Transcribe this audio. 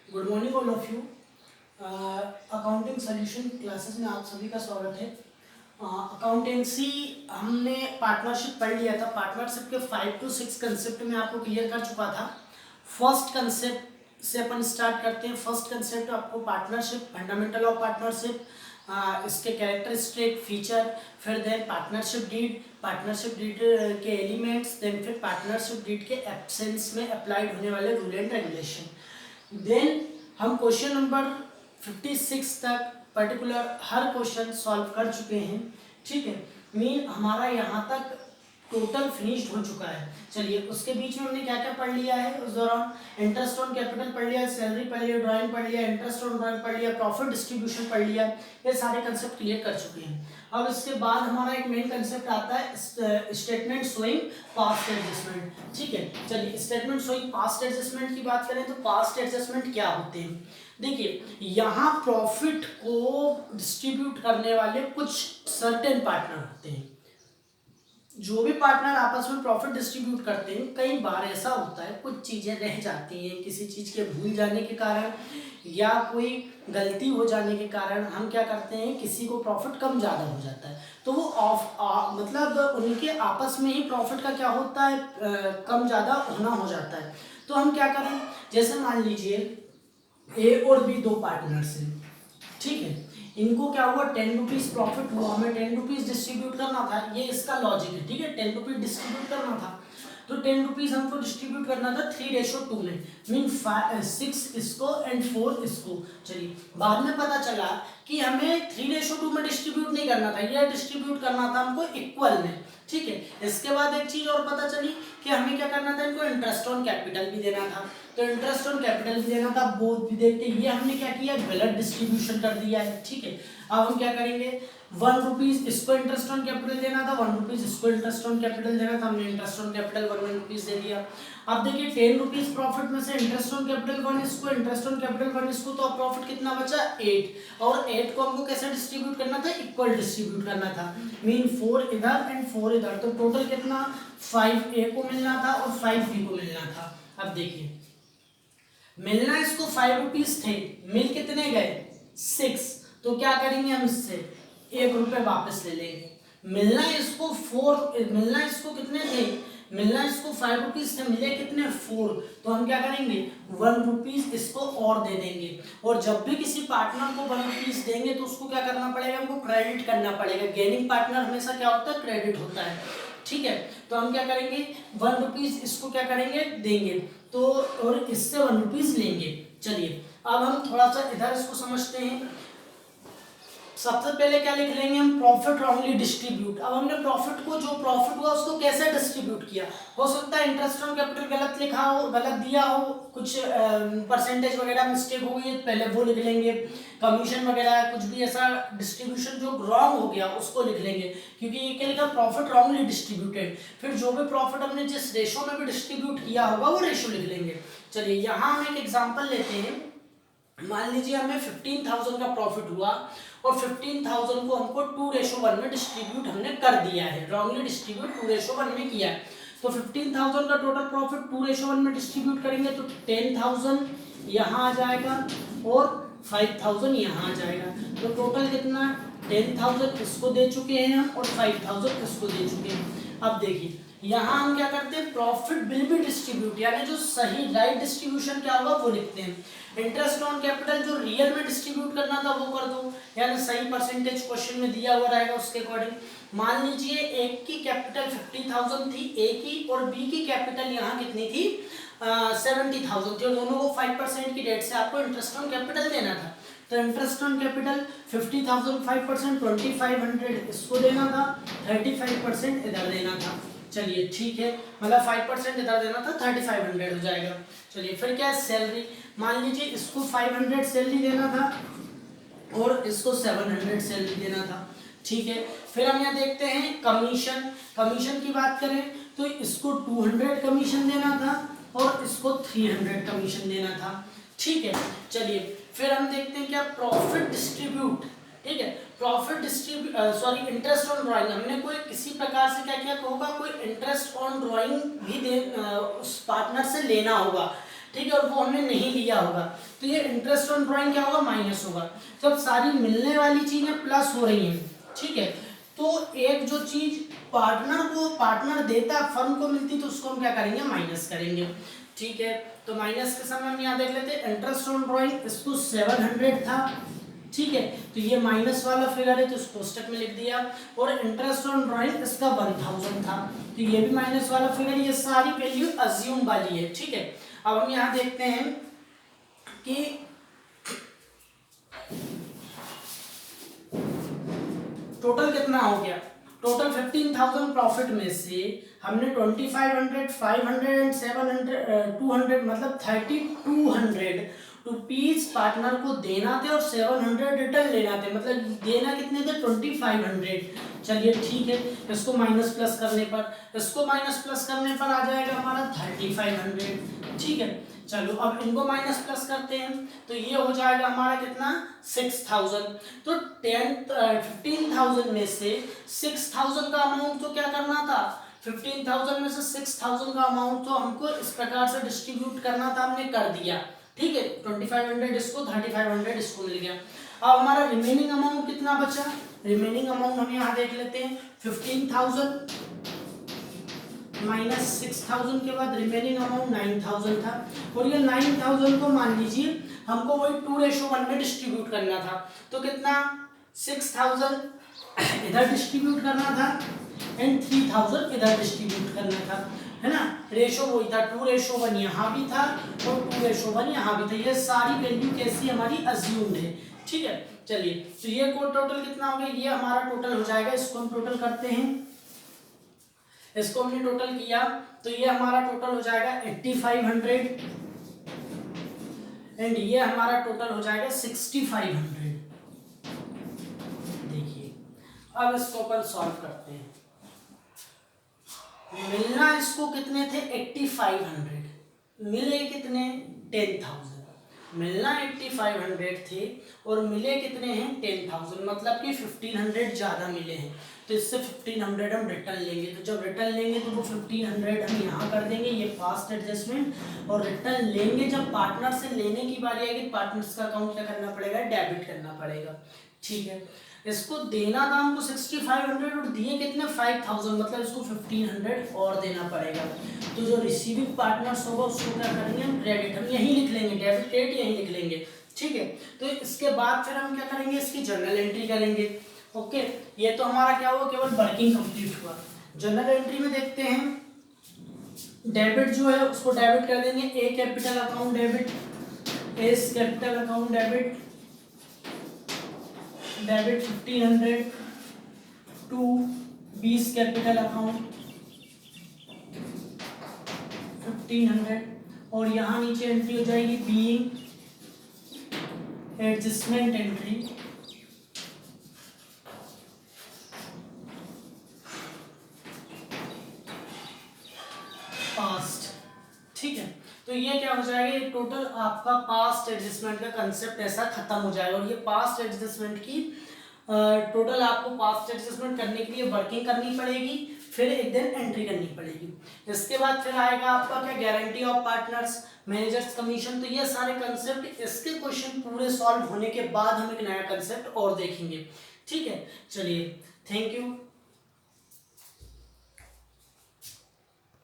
Good morning all of you. Accounting solution classes में आप सभी का स्वागत है। अकाउंटेंसी हमने पार्टनरशिप पढ़ लिया था। पार्टनरशिप के 5 to 6 कंसेप्ट में आपको क्लियर कर चुका था। फर्स्ट कंसेप्ट से अपन स्टार्ट करते हैं। फर्स्ट कंसेप्ट आपको पार्टनरशिप, फंडामेंटल ऑफ पार्टनरशिप, इसके कैरेक्टरिस्टिक फीचर, फिर देन पार्टनरशिप डीड के एलिमेंट्स, देन फिर पार्टनरशिप डीड के एब्सेंस में अप्लाइड होने वाले रूल एंड रेगुलेशन। देन हम क्वेश्चन नंबर 56 तक पर्टिकुलर हर क्वेश्चन सॉल्व कर चुके हैं। ठीक है, मीन हमारा यहाँ तक टोटल फिनिश्ड हो चुका है। चलिए, उसके बीच में हमने क्या क्या पढ़ लिया है उस दौरान। इंटरेस्ट ऑन कैपिटल पढ़ लिया, सैलरी पढ़ लिया, ड्राइंग पढ़ लिया, इंटरेस्ट ऑन ड्राइंग पढ़ लिया, प्रॉफिट डिस्ट्रीब्यूशन पढ़ लिया। ये सारे कंसेप्ट क्लियर कर चुके हैं। अब इसके बाद हमारा एक मेन कंसेप्ट आता है स्टेटमेंट शोइंग पास्ट एडजस्टमेंट। ठीक है, चलिए स्टेटमेंट शोइंग पास्ट एडजस्टमेंट की बात करें तो पास्ट एडजस्टमेंट क्या होते हैं। देखिए, यहाँ प्रॉफिट को डिस्ट्रीब्यूट करने वाले कुछ सर्टेन पार्टनर होते हैं। जो भी पार्टनर आपस में प्रॉफिट डिस्ट्रीब्यूट करते हैं, कई बार ऐसा होता है कुछ चीज़ें रह जाती हैं किसी चीज़ के भूल जाने के कारण या कोई गलती हो जाने के कारण। हम क्या करते हैं, किसी को प्रॉफिट कम ज़्यादा हो जाता है तो वो मतलब उनके आपस में ही प्रॉफिट का क्या होता है, कम ज़्यादा होना हो जाता है। तो हम क्या करें, जैसे मान लीजिए ए और बी दो पार्टनर्स हैं। ठीक है, इनको क्या हुआ, 10 रुपीज प्रॉफिट हुआ, हमें 10 रुपीज डिस्ट्रीब्यूट करना था। ये इसका लॉजिक है। ठीक है, 10 रुपीज डिस्ट्रीब्यूट करना था तो 10 रुपीज हमको डिस्ट्रीब्यूट करना था 3:2 में, मीन 6 इसको एंड 4 इसको। चलिए, बाद में पता चला कि हमें 3:2 में डिस्ट्रीब्यूट नहीं करना था, ये डिस्ट्रीब्यूट करना था हमको इक्वल में। ठीक है, इसके बाद एक चीज और पता चली कि हमें क्या करना था, इनको इंटरेस्ट ऑन कैपिटल भी देना था। तो इंटरेस्ट ऑन कैपिटल भी देना था, बोथ भी देखते। ये हमने क्या किया, गलत डिस्ट्रीब्यूशन कर दिया है। ठीक है, अब हम क्या करेंगे, 1 रुपीज इसको इंटरेस्ट ऑन कैपिटल देना था, 1 रुपीज इसको इंटरेस्ट ऑन कैपिटल देना था। हमने इंटरेस्ट ऑन कैपिटल 1 रुपीज दे दिया। अब देखिए, 10 रुपीज प्रॉफिट में से इंटरेस्ट ऑन कैपिटल 1 इसको, इंटरेस्ट ऑन कैपिटल 1 इसको, तो अब प्रॉफिट कितना बचा, 8। और 8 को हमको कैसे डिस्ट्रीब्यूट करना था, इक्वल डिस्ट्रीब्यूट करना था, मीन 4 इधर एंड 4 इधर। तो टोटल कितना, 5 ए को मिलना था और 5 बी को मिलना था। अब देखिए, मिलना इसको 5 रुपीज थे, मिल कितने गए, 6। तो क्या करेंगे, हम इससे 1 रुपये वापस ले लेंगे। मिलना इसको कितने थे, मिलना इसको 5 रुपीज थे, मिले कितने, 4। तो हम क्या करेंगे, 1 रुपीज इसको और दे देंगे। और जब भी किसी पार्टनर को 1 रुपीज देंगे तो उसको क्या करना पड़ेगा, हमको क्रेडिट करना पड़ेगा। गेनिंग पार्टनर हमेशा क्या होता है, क्रेडिट होता है। ठीक है, तो हम क्या करेंगे, 1 रुपीज इसको क्या करेंगे, देंगे, तो और इससे 1 रुपीज लेंगे। चलिए, अब हम थोड़ा सा इधर इसको समझते हैं। सबसे पहले क्या लिख लेंगे हम, प्रॉफिट रॉन्गली डिस्ट्रीब्यूट। अब हमने प्रॉफिट को, जो प्रॉफिट हुआ उसको कैसे डिस्ट्रीब्यूट किया। हो सकता है इंटरेस्ट ऑन कैपिटल गलत लिखा हो, गलत दिया हो, कुछ परसेंटेज वगैरह मिस्टेक हो गई है, पहले वो लिख लेंगे। कमीशन वगैरह कुछ भी ऐसा डिस्ट्रीब्यूशन जो रॉन्ग हो गया उसको लिख लेंगे, क्योंकि ये क्या लिखा, प्रॉफिट रॉन्गली डिस्ट्रीब्यूटेड। फिर जो भी प्रॉफिट हमने जिस रेशो में भी डिस्ट्रीब्यूट किया होगा वो रेशो लिख लेंगे। चलिए, यहाँ हम एक एग्जाम्पल लेते हैं। मान लीजिए हमें 15,000 का प्रॉफिट हुआ और 15,000 को हमको 2:1 में डिस्ट्रीब्यूट हमने कर दिया है, रॉन्गली डिस्ट्रीब्यूट 2:1 में किया है। तो 15,000 का टोटल प्रॉफिट 2:1 में डिस्ट्रीब्यूट करेंगे तो 10,000 यहाँ आ जाएगा और 5,000 यहाँ आ जाएगा। तो टोटल कितना, 10,000 इसको दे चुके हैं हम और 5,000 इसको दे चुके हैं। अब देखिए, यहाँ हम क्या करते हैं, प्रॉफिट विल बी डिस्ट्रीब्यूट, यानी जो सही राइट डिस्ट्रीब्यूशन क्या होगा वो लिखते हैं। इंटरेस्ट ऑन कैपिटल जो रियल में डिस्ट्रीब्यूट करना था वो कर दो, यानी सही परसेंटेज क्वेश्चन में दिया हुआ रहेगा उसके अकॉर्डिंग। मान लीजिए एक की कैपिटल 50,000 थी, ए की, और बी की कैपिटल यहाँ कितनी थी, 70,000 थी, और दोनों को 5% की रेट से आपको इंटरेस्ट ऑन कैपिटल देना था। तो इंटरेस्ट ऑन कैपिटल 50,000 5%, 2,500 इसको देना था, 35% इधर देना था। चलिए, ठीक है, मतलब 5% इधर देना था, 3,500 हो जाएगा। चलिए, फिर क्या है, सैलरी। मान लीजिए इसको 500 सैलरी देना था और इसको 700 सैलरी देना था। ठीक है, फिर हम यहाँ देखते हैं कमीशन। कमीशन की बात करें तो इसको 200 कमीशन देना था और इसको 300 कमीशन देना था। ठीक है, चलिए, फिर हम देखते हैं क्या, प्रॉफिट डिस्ट्रीब्यूट। ठीक है, प्रॉफिट इंटरेस्ट ऑन ड्राइंग, हमने कोई किसी प्रकार से क्या किया होगा, कोई इंटरेस्ट ऑन ड्राइंग भी उस पार्टनर से लेना होगा। ठीक है, और वो हमने नहीं लिया होगा, तो ये इंटरेस्ट ऑन ड्राइंग क्या होगा, माइनस होगा। जब सारी मिलने वाली चीजें प्लस हो रही हैं, ठीक है, तो एक जो चीज पार्टनर देता है फर्म को मिलती, तो उसको हम क्या करेंगे, माइनस करेंगे। ठीक है, तो माइनस के समय हम यहाँ देख लेते हैं इंटरेस्ट ऑन ड्राइंग, इसको 700 था, ठीक है, तो ये माइनस वाला फिगर है तो इस कोष्टक में लिख दिया, और इंटरेस्ट ऑन ड्राइंग इसका 1000 था, तो ये भी माइनस वाला फिगर, ये सारी वैल्यू अज्यूम वाली है। ठीक है, अब हम यहाँ देखते हैं कि टोटल कितना हो गया। टोटल 15,000 प्रॉफिट में से हमने 2500, 500 एंड 700, 200 मतलब 3200 रुपीज पार्टनर को देना थे और 700 रिटर्न लेना थे, मतलब देना कितने थे, 2500। चलिए ठीक है, इसको माइनस प्लस करने पर आ जाएगा हमारा 3500। ठीक है, चलो अब इनको माइनस प्लस करते हैं, तो ये हो जाएगा हमारा कितना, 6000। तो 15,000 में से 6000 का अमाउंट तो क्या करना था, 15,000 में से 6000 का अमाउंट तो हमको इस प्रकार से डिस्ट्रीब्यूट करना था, हमने कर दिया। ठीक है, 2500 इसको, 3500 इसको मिल गया। अब हमारा रिमेनिंग अमाउंट कितना बचा, रिमेनिंग अमाउंट हम यहाँ देख लेते हैं, 15,000 माइनस 6000 के बाद रिमेनिंग अमाउंट 9000 था, और ये 9000 को मान लीजिए हमको वही 2:1 में डिस्ट्रीब्यूट करना था, तो कितना, 6000 इधर डिस्ट्रीब्यूट करना था एंड 3000 इधर डिस्ट्रीब्यूट करना था, है ना, रेशो वही था, 2:1 यहाँ भी था और 2:1 यहाँ भी था। ये सारी वैल्यू कैसी हमारी अज्यूम्ड है। ठीक है, चलिए, तो ये टोटल कितना हो गया, ये हमारा टोटल हो जाएगा, इसको हम टोटल करते हैं, इसको हमने टोटल किया तो ये हमारा टोटल हो जाएगा 8500 एंड ये हमारा टोटल हो जाएगा 6500। देखिए, अब इसको अपन सॉल्व करते हैं। मिलना इसको कितने थे, 8500, मिले कितने, 10,000। मिलना 8500 थे और मिले कितने हैं, 10,000, मतलब कि 1500 ज़्यादा मिले हैं, तो इससे 1500 हम रिटर्न लेंगे। तो जब रिटर्न लेंगे तो वो 1500 हम यहाँ कर देंगे, ये फास्ट एडजस्टमेंट, और रिटर्न लेंगे जब पार्टनर से लेने की बारी आएगी, पार्टनर्स का अकाउंट क्या करना पड़ेगा, डेबिट करना पड़ेगा। ठीक है, इसको देना था हमको 6500 और दिए कितने, 5000, मतलब इसको 1500 और देना पड़ेगा। तो जो रिसीविंग पार्टनर्स होगा उसको क्या करेंगे, हम क्रेडिट, हम यही लिख लेंगे, डेबिट क्रेडिट यही लिख लेंगे। ठीक है, तो इसके बाद फिर हम क्या करेंगे, इसकी जर्नल एंट्री करेंगे। ओके, ये तो हमारा क्या हुआ, केवल वर्किंग कंप्लीट हुआ। जर्नल एंट्री में देखते हैं, डेबिट जो है उसको डेबिट कर देंगे, A capital account debit, S capital account debit 1500 to B's capital account 1500, और यहाँ नीचे एंट्री हो जाएगी बीइंग एडजस्टमेंट एंट्री, पास्ट। ठीक है, तो ये क्या हो जाएगा, ये टोटल आपका पास्ट एडजस्टमेंट का कंसेप्ट ऐसा खत्म हो जाएगा। और ये पास्ट एडजस्टमेंट की टोटल आपको पास्ट एडजस्टमेंट करने के लिए वर्किंग करनी पड़ेगी, फिर एक दिन एंट्री करनी पड़ेगी। इसके बाद फिर आएगा आपका क्या, guarantee of partners, managers commission. तो ये सारे कंसेप्ट, इसके क्वेश्चन पूरे सॉल्व होने के बाद हम एक नया कंसेप्ट और देखेंगे। ठीक है, चलिए, थैंक यू।